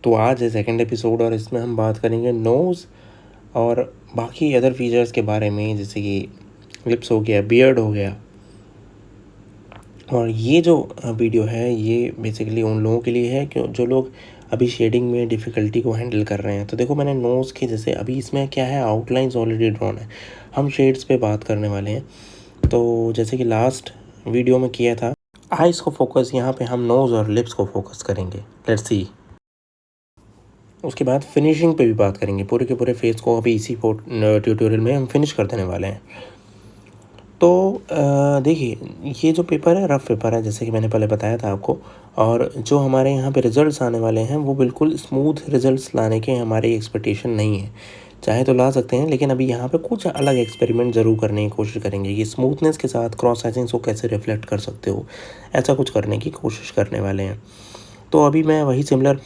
तो आज है सेकंड एपिसोड और इसमें हम बात करेंगे नोज़ और बाकी अदर फीचर्स के बारे में, जैसे कि लिप्स हो गया, बियर्ड हो गया। और ये जो वीडियो है ये बेसिकली उन लोगों के लिए है कि जो लोग अभी शेडिंग में डिफ़िकल्टी को हैंडल कर रहे हैं। तो देखो, मैंने नोज़ के जैसे अभी इसमें क्या है, आउटलाइंस ऑलरेडी ड्रॉन है, हम शेड्स पे बात करने वाले हैं। तो जैसे कि लास्ट वीडियो में किया था आइज़ को फोकस, यहाँ पे हम नोज़ और लिप्स को फोकस करेंगे। Let's see. उसके बाद फिनिशिंग पे भी बात करेंगे, पूरे के पूरे फेस को अभी इसी ट्यूटोरियल में हम फिनिश कर देने वाले हैं। तो देखिए, ये जो पेपर है रफ़ पेपर है, जैसे कि मैंने पहले बताया था आपको। और जो हमारे यहाँ पे रिज़ल्ट्स आने वाले हैं वो बिल्कुल स्मूथ रिज़ल्ट्स लाने के हमारी एक्सपेक्टेशन नहीं है। चाहे तो ला सकते हैं, लेकिन अभी यहाँ पे कुछ अलग एक्सपेरिमेंट ज़रूर करने की कोशिश करेंगे कि स्मूथनेस के साथ क्रॉस हैचिंग्स को कैसे रिफ्लेक्ट कर सकते हो, ऐसा कुछ करने की कोशिश करने वाले हैं। तो अभी मैं वही सिमिलर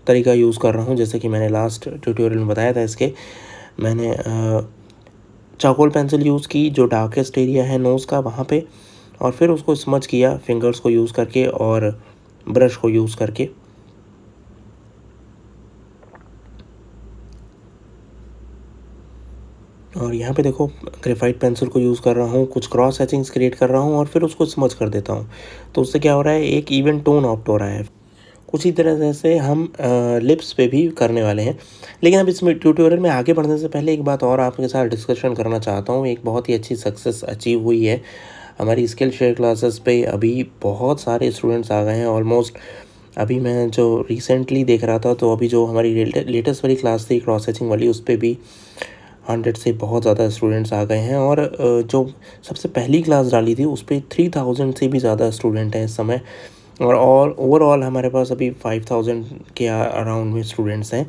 तरीका यूज़ कर रहा हूँ जैसे कि मैंने लास्ट ट्यूटोरियल में बताया था। इसके मैंने चारकोल पेंसिल यूज़ की जो डार्केस्ट एरिया है नोज़ का वहाँ पे, और फिर उसको स्मच किया फिंगर्स को यूज़ करके और ब्रश को यूज़ करके। और यहाँ पे देखो, ग्रेफाइट पेंसिल को यूज़ कर रहा हूँ, कुछ क्रॉस हैचिंग्स क्रिएट कर रहा हूँ और फिर उसको स्मच कर देता हूँ। तो उससे क्या हो रहा है, एक इवन टोन ऑप्ट हो रहा है। उसी तरह से हम लिप्स पे भी करने वाले हैं। लेकिन अब इसमें ट्यूटोरियल में आगे बढ़ने से पहले एक बात और आपके साथ डिस्कशन करना चाहता हूँ। एक बहुत ही अच्छी सक्सेस अचीव हुई है हमारी स्किल शेयर क्लासेस पे। अभी बहुत सारे स्टूडेंट्स आ गए हैं ऑलमोस्ट। अभी मैं जो रिसेंटली देख रहा था, तो अभी जो हमारी लेटेस्ट वाली क्लास थी क्रॉस हैचिंग वाली, उस पर भी 100 से बहुत ज़्यादा स्टूडेंट्स आ गए हैं। और जो सबसे पहली क्लास डाली थी उस पर 3000 से भी ज़्यादा स्टूडेंट हैं इस समय। और ओवरऑल हमारे पास अभी 5000 के अराउंड में स्टूडेंट्स हैं।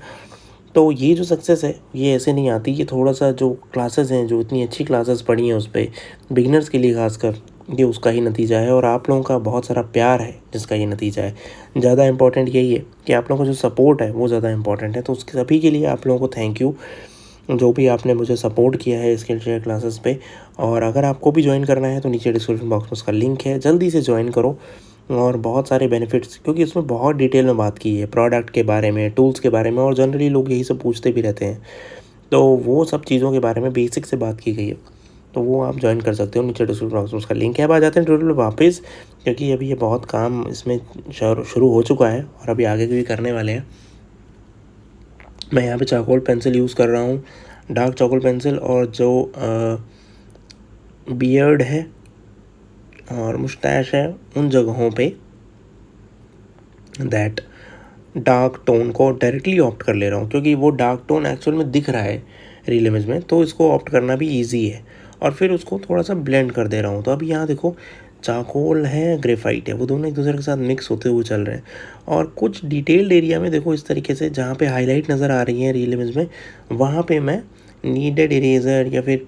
तो ये जो सक्सेस है ये ऐसे नहीं आती, ये थोड़ा सा जो क्लासेस हैं, जो इतनी अच्छी क्लासेस पढ़ी हैं उस पर बिगिनर्स के लिए खासकर, ये उसका ही नतीजा है। और आप लोगों का बहुत सारा प्यार है जिसका ये नतीजा है। ज़्यादा इंपॉर्टेंट यही है कि आप लोगों का जो सपोर्ट है वो ज़्यादा इंपॉर्टेंट है। तो उसके सभी के लिए आप लोगों को थैंक यू, जो भी आपने मुझे सपोर्ट किया है स्किल शेयर क्लासेस पे। और अगर आपको भी ज्वाइन करना है तो नीचे डिस्क्रिप्शन बॉक्स में उसका लिंक है, जल्दी से ज्वाइन करो। और बहुत सारे बेनिफिट्स, क्योंकि इसमें बहुत डिटेल में बात की है प्रोडक्ट के बारे में, टूल्स के बारे में, और जनरली लोग यही सब पूछते भी रहते हैं। तो वो सब चीज़ों के बारे में बेसिक से बात की गई है, तो वो आप ज्वाइन कर सकते हो। नीचे डिस्क्रिप्शन बॉक्स में उसका लिंक है। अब आ जाते हैं ट्यूटोरियल वापस, क्योंकि अभी ये बहुत काम इसमें शुरू हो चुका है और अभी आगे भी करने वाले हैं। मैं यहाँ पे चारकोल पेंसिल यूज़ कर रहा हूँ, डार्क चारकोल पेंसिल, और जो बियर्ड है और मुस्टैश है उन जगहों पे दैट डार्क टोन को डायरेक्टली ऑप्ट कर ले रहा हूँ, क्योंकि वो डार्क टोन एक्चुअल में दिख रहा है रील इमेज में, तो इसको ऑप्ट करना भी इजी है। और फिर उसको थोड़ा सा ब्लेंड कर दे रहा हूँ। तो अभी यहाँ देखो, चारकोल है, ग्रेफाइट है, वो दोनों एक दूसरे के साथ मिक्स होते हुए चल रहे हैं। और कुछ डिटेल्ड एरिया में देखो इस तरीके से, जहाँ पे हाईलाइट नज़र आ रही है रील इमेज में, वहाँ पे मैं नीडेड इरेज़र या फिर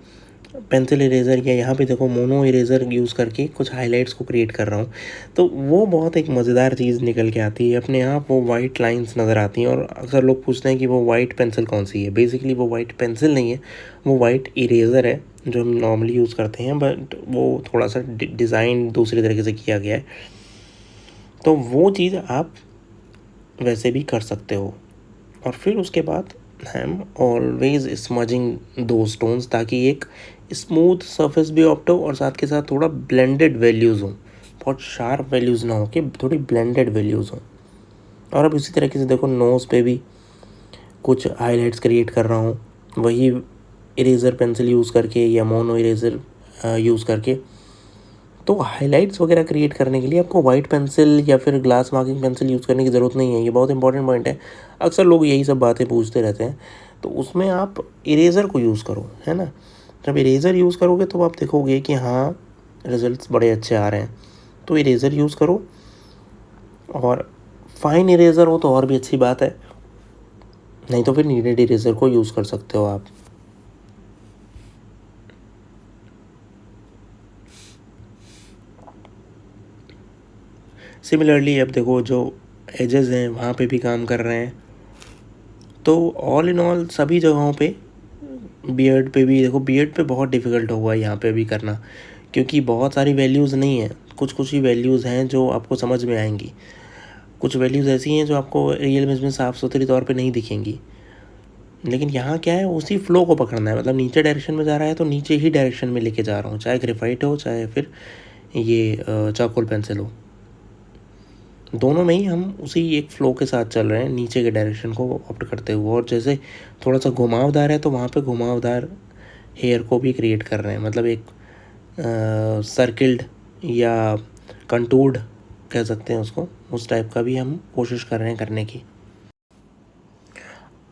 पेंसिल इरेज़र, या यहाँ पे देखो मोनो इरेज़र यूज़ करके कुछ हाइलाइट्स को क्रिएट कर रहा हूँ। तो वो बहुत एक मज़ेदार चीज़ निकल के आती है अपने आप, वो वाइट लाइंस नज़र आती हैं। और अक्सर लोग पूछते हैं कि वो वाइट पेंसिल कौन सी है। बेसिकली वो वाइट पेंसिल नहीं है, वो वाइट इरेज़र है जो हम नॉर्मली यूज़ करते हैं, बट वो थोड़ा सा डिज़ाइन दूसरे तरीके से किया गया है। तो वो चीज़ आप वैसे भी कर सकते हो। और फिर उसके बाद आई एम ऑलवेज स्मजिंग दो स्टोन्स, ताकि एक स्मूथ सरफेस भी ऑप्ट हो और साथ के साथ थोड़ा ब्लेंडेड वैल्यूज़ हों। बहुत शार्प वैल्यूज़ ना हो, कि थोड़ी ब्लेंडेड वैल्यूज़ हों। और अब इसी तरीके से देखो, नोज़ पे भी कुछ हाइलाइट्स क्रिएट कर रहा हूँ, वही इरेज़र पेंसिल यूज़ करके या मोनो इरेज़र यूज़ करके। तो हाइलाइट्स वगैरह क्रिएट करने के लिए आपको वाइट पेंसिल या फिर ग्लास मार्किंग पेंसिल यूज़ करने की ज़रूरत नहीं है। ये बहुत इंपॉर्टेंट पॉइंट है, अक्सर लोग यही सब बातें पूछते रहते हैं। तो उसमें आप इरेज़र को यूज़ करो, है ना। जब इरेज़र यूज़ करोगे तो आप देखोगे कि हाँ, रिज़ल्ट्स बड़े अच्छे आ रहे हैं। तो इरेज़र यूज़ करो, और फाइन इरेज़र हो तो और भी अच्छी बात है, नहीं तो फिर नीडेड इरेज़र को यूज़ कर सकते हो आप। सिमिलरली अब देखो, जो एजेस हैं वहाँ पे भी काम कर रहे हैं। तो ऑल इन ऑल सभी जगहों पे, बियर्ड पे भी देखो, बियर्ड पे बहुत डिफ़िकल्ट हुआ है यहाँ पे भी करना, क्योंकि बहुत सारी वैल्यूज़ नहीं हैं, कुछ कुछ ही वैल्यूज़ हैं जो आपको समझ में आएंगी। कुछ वैल्यूज़ ऐसी हैं जो आपको रियल इमेज में साफ सुथरी तौर पे नहीं दिखेंगी, लेकिन यहाँ क्या है, उसी फ्लो को पकड़ना है। मतलब नीचे डायरेक्शन में जा रहा है तो नीचे ही डायरेक्शन में लेके जा रहा हूँ, चाहे ग्रेफाइट हो चाहे फिर ये चारकोल पेंसिल हो, दोनों में ही हम उसी एक फ्लो के साथ चल रहे हैं, नीचे के डायरेक्शन को ऑप्ट करते हुए। और जैसे थोड़ा सा घुमावदार है तो वहाँ पे घुमावदार हेयर को भी क्रिएट कर रहे हैं, मतलब एक सर्किल्ड या कंटूर्ड कह सकते हैं उसको, उस टाइप का भी हम कोशिश कर रहे हैं करने की।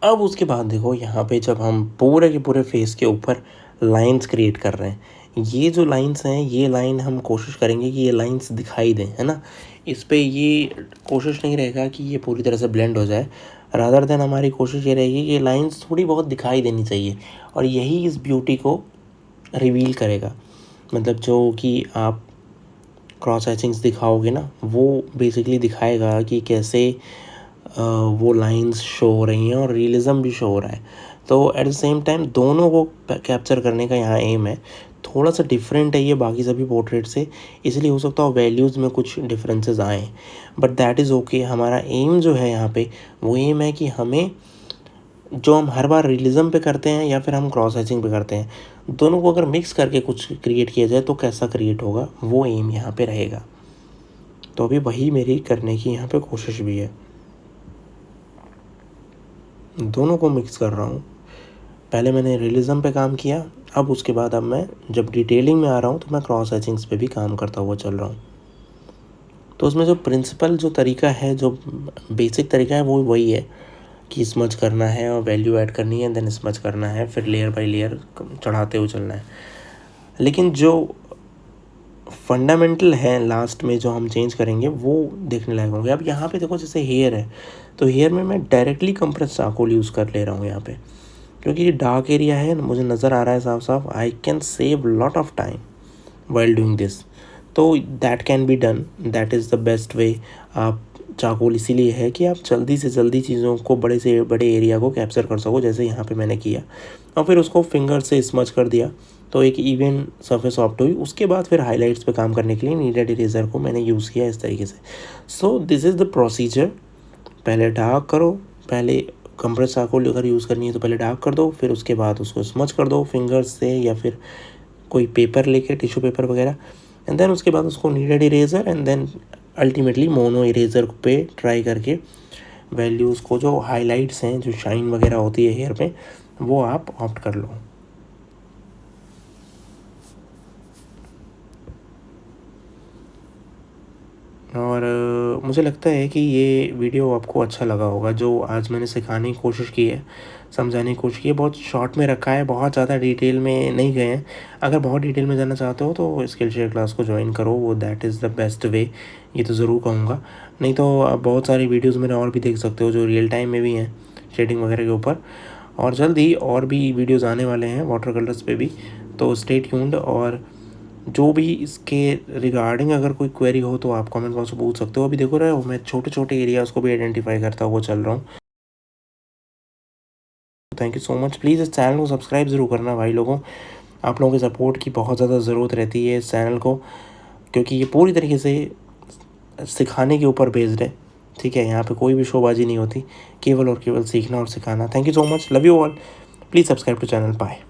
अब उसके बाद देखो यहाँ पे जब हम पूरे के पूरे फेस के ऊपर लाइंस क्रिएट कर रहे हैं, ये जो लाइंस हैं ये लाइन हम कोशिश करेंगे कि ये लाइंस दिखाई दें, है ना। इस पे ये कोशिश नहीं रहेगा कि ये पूरी तरह से ब्लेंड हो जाए, रादर देन हमारी कोशिश ये रहेगी कि ये लाइंस थोड़ी बहुत दिखाई देनी चाहिए, और यही इस ब्यूटी को रिवील करेगा। मतलब जो कि आप क्रॉस हैचिंग्स दिखाओगे ना, वो बेसिकली दिखाएगा कि कैसे वो लाइंस शो हो रही हैं और रियलिज़म भी शो हो रहा है। तो एट द सेम टाइम दोनों को कैप्चर करने का यहाँ एम है। थोड़ा सा डिफरेंट है ये बाकी सभी पोर्ट्रेट से, इसलिए हो सकता है वैल्यूज़ में कुछ डिफरेंसेस आएँ, बट दैट इज़ ओके। हमारा एम जो है यहाँ पे वो एम है कि हमें जो हम हर बार रियलिज़म पे करते हैं या फिर हम क्रॉस हैचिंग पे करते हैं, दोनों को अगर मिक्स करके कुछ क्रिएट किया जाए तो कैसा क्रिएट होगा, वो एम यहाँ पे रहेगा। तो अभी वही मेरी करने की यहाँ पे कोशिश भी है, दोनों को मिक्स कर रहा हूँ। पहले मैंने रियलिज़म पे काम किया, अब उसके बाद अब मैं जब डिटेलिंग में आ रहा हूँ तो मैं क्रॉस हैचिंग्स पे भी काम करता हुआ चल रहा हूँ। तो उसमें जो प्रिंसिपल जो तरीका है, जो बेसिक तरीका है, वो वही है कि स्मच करना है और वैल्यू ऐड करनी है, देन स्मच करना है, फिर लेयर बाय लेयर चढ़ाते हुए चलना है। लेकिन जो फंडामेंटल है लास्ट में जो हम चेंज करेंगे वो देखने लायक होंगे। अब यहाँ पे देखो जैसे हेयर है, तो हेयर में मैं डायरेक्टली कंप्रेस चारकोल यूज़ कर ले रहा हूँ यहाँ पे, क्योंकि ये डार्क एरिया है, मुझे नज़र आ रहा है साफ साफ। I can save lot of time while doing this, तो that can be done, that is the best way. आप चारकोल इसीलिए है कि आप जल्दी से जल्दी चीज़ों को, बड़े से बड़े एरिया को कैप्चर कर सको, जैसे यहाँ पे मैंने किया, और फिर उसको फिंगर से स्मच कर दिया तो एक इवन सरफेस ऑप्ट हुई। उसके बाद फिर हाइलाइट्स पे काम करने के लिए नीडेड इरेजर को मैंने यूज़ किया इस तरीके से। So this is the procedure. पहले डार्क करो, पहले कंप्रेस चारकोल अगर यूज़ करनी है तो पहले डार्क कर दो, फिर उसके बाद उसको स्मच कर दो फिंगर्स से या फिर कोई पेपर लेके, टिश्यू पेपर वगैरह, एंड देन उसके बाद उसको needed eraser, and then ultimately mono eraser पे ट्राई करके वैल्यूज़ को, जो हाइलाइट्स हैं, जो शाइन वगैरह होती है हेयर पे, वो आप ऑप्ट कर लो। और मुझे लगता है कि ये वीडियो आपको अच्छा लगा होगा, जो आज मैंने सिखाने की कोशिश की है, समझाने की कोशिश की है। बहुत शॉर्ट में रखा है, बहुत ज़्यादा डिटेल में नहीं गए हैं। अगर बहुत डिटेल में जाना चाहते हो तो स्किल शेयर क्लास को ज्वाइन करो, वो दैट इज़ द बेस्ट वे, ये तो ज़रूर कहूँगा। नहीं तो आप बहुत सारी वीडियोज़ मेरे और भी देख सकते हो जो रियल टाइम में भी हैं, शेडिंग वगैरह के ऊपर, और जल्दी और भी वीडियोज़ आने वाले हैं वाटर कलर्स पे भी, तो स्टे ट्यून्ड। और जो भी इसके रिगार्डिंग अगर कोई क्वेरी हो तो आप कमेंट बॉक्स में पूछ सकते हो। अभी देखो रहे हो, मैं छोटे छोटे एरियाज़ को भी आइडेंटिफाई करता हुआ चल रहा हूँ। Thank you so much. Please इस चैनल को सब्सक्राइब ज़रूर करना भाई लोगों, आप लोगों के सपोर्ट की बहुत ज़्यादा ज़रूरत रहती है इस चैनल को, क्योंकि ये पूरी तरीके से सिखाने के ऊपर बेस्ड है, ठीक है। यहाँ पे कोई भी शोबाजी नहीं होती, केवल और केवल सीखना और सिखाना। Thank you so much, love you all, please subscribe to channel, bye.